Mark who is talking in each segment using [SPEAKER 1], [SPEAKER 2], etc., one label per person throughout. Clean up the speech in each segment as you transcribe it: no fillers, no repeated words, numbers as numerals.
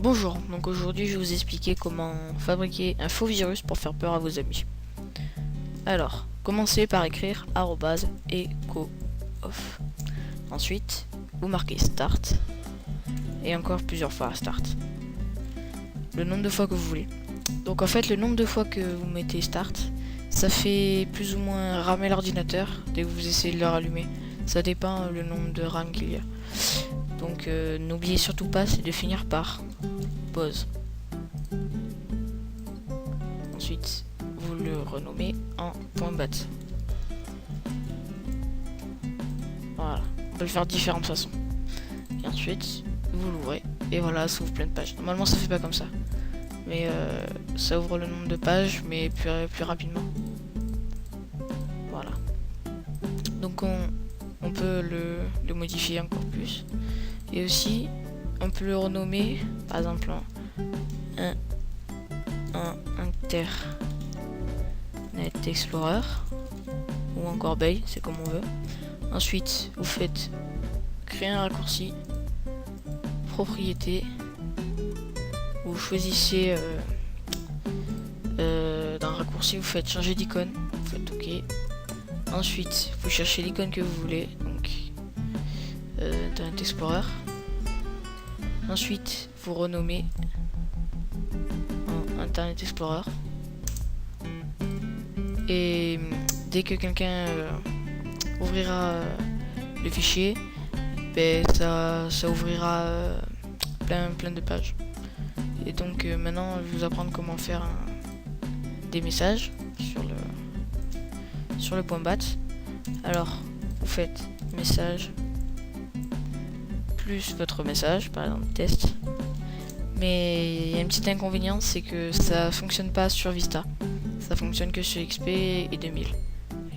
[SPEAKER 1] Bonjour, donc aujourd'hui je vais vous expliquer comment fabriquer un faux virus pour faire peur à vos amis. Alors, commencez par écrire @echo-off. Ensuite, vous marquez start et encore plusieurs fois start. Le nombre de fois que vous voulez. Donc en fait, le nombre de fois que vous mettez start, ça fait plus ou moins ramer l'ordinateur dès que vous essayez de le rallumer. Ça dépend le nombre de RAM qu'il y a. Donc n'oubliez surtout pas, c'est de finir par pause. Ensuite, vous le renommez en .bat. Voilà, on peut le faire de différentes façons. Et ensuite, vous l'ouvrez et voilà, ça ouvre plein de pages. Normalement, ça fait pas comme ça, mais ça ouvre le nombre de pages, mais plus rapidement. Voilà. Donc on peut le modifier encore plus. Et aussi, on peut le renommer, par exemple, en Internet Explorer ou encore Bay, c'est comme on veut. Ensuite, vous faites créer un raccourci, propriété, vous choisissez dans le raccourci, vous faites changer d'icône, vous faites OK. Ensuite, vous cherchez l'icône que vous voulez, donc Internet Explorer. Ensuite, vous renommez en Internet Explorer. Et dès que quelqu'un ouvrira le fichier, ben, ça ouvrira plein de pages. Et donc maintenant, je vais vous apprendre comment faire des messages sur le .bat. Alors, vous faites message plus votre message, par exemple test. Mais il y a un petit inconvénient, c'est que ça fonctionne pas sur Vista. Ça fonctionne que sur XP et 2000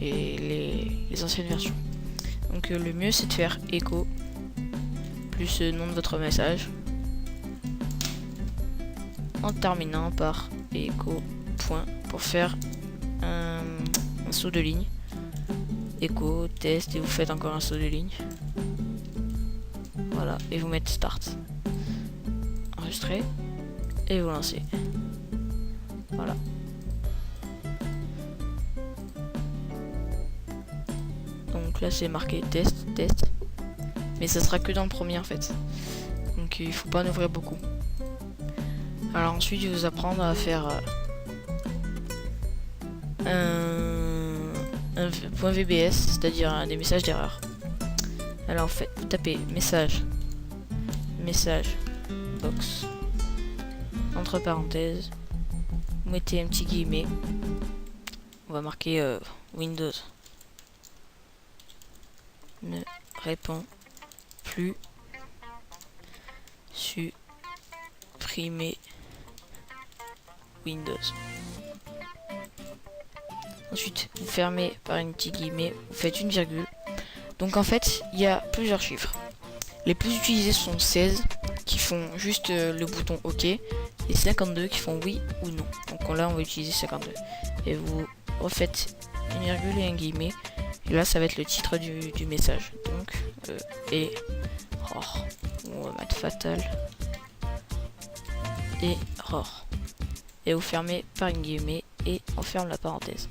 [SPEAKER 1] et les anciennes versions. Donc le mieux, c'est de faire echo plus le nom de votre message en terminant par echo point pour faire un saut de ligne. Echo, test, et vous faites encore un saut de ligne. Voilà, et vous mettez start. Enregistrer et vous lancez. Voilà. Donc là c'est marqué test, mais ça sera que dans le premier en fait. Donc il faut pas en ouvrir beaucoup. Alors ensuite je vais vous apprendre à faire un point VBS, c'est-à-dire des messages d'erreur. Alors vous tapez message box entre parenthèses, vous mettez un petit guillemet, on va marquer Windows ne répond plus, supprimer Windows. Ensuite vous fermez par une petite guillemet, vous faites une virgule. Donc en fait il y a plusieurs chiffres. Les plus utilisés sont 16 qui font juste le bouton OK et 52 qui font oui ou non. Donc là on va utiliser 52. Et vous refaites une virgule et un guillemet. Et là ça va être le titre du message. Donc error. On va mettre fatal. Error. Et vous fermez par une guillemet et on ferme la parenthèse.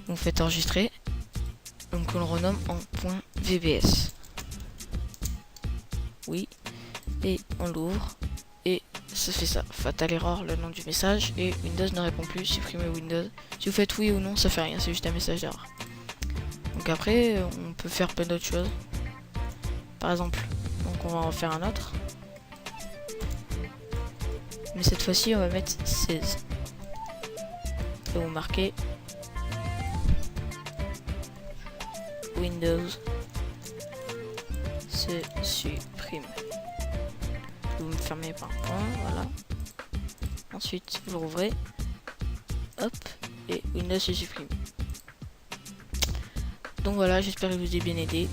[SPEAKER 1] Vous faites enregistrer. Donc on le renomme en .vbs. Oui, et on l'ouvre et ça fait ça, fatal error, le nom du message, et Windows ne répond plus, supprimer Windows. Si vous faites oui ou non, ça fait rien, c'est juste un message d'erreur. Donc après on peut faire plein d'autres choses. Par exemple, donc on va en faire un autre, mais cette fois-ci on va mettre 16 et vous marquez Windows se supprime. Vous me fermez par un point, voilà. Ensuite vous rouvrez, hop, et Windows se supprime. Donc voilà, j'espère que je vous ai bien aidé.